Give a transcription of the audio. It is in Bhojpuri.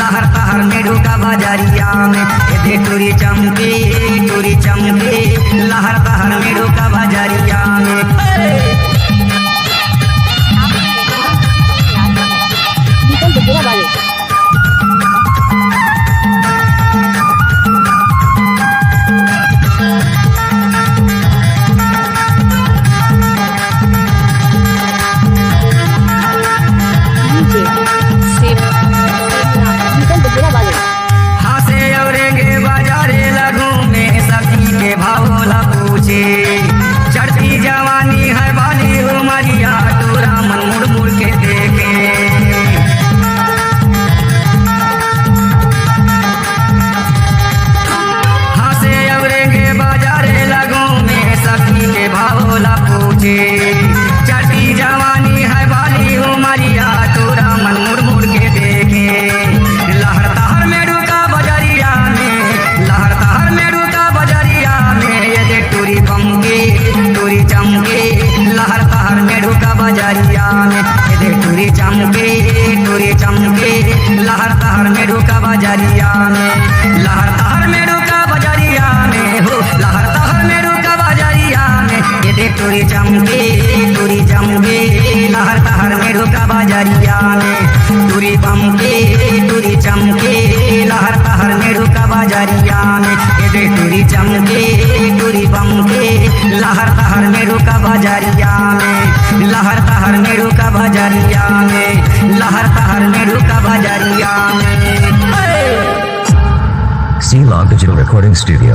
लहर तहर में ढुका बाजारिया में, दे टूरी चमके लहर तहर में ढुका बाजारिया में। चढ़ती जवानी है बाली उमरिया, तोरा मन मुड़ मुड़ के देखे। हंसे अवरेंगे बाजारे लगों में सखी के भावोला पूछे। चढ़ती जवानी है बाली उमरिया, तोरा मन मुड़ मुड़ के देखे। लहर तहर में रुका बजरिया में, लहर तहर में रुका बजरिया में, ये दे टूरी बमके चमके लहर तहर में ढुका बाजारिया में, ये दे टूरी चमके लहर तहर में ढुका बाजारिया में। लहर तहर में ढुका बाजारिया में हो, लहर तहर में ढुका बाजारिया में, ये दे टूरी चमके लहर तहर में ढुका बाजारिया में। टूरी बमके चमके लहर तहर में ढुका बाजारिया में, ये दे टूरी चमके बमके लहर तहर में ढुका बाजारिया में। लहर तहर में ढुका बाजारिया में, लहर तहर में ढुका बाजारिया में। C-Log Digital Recording Studio.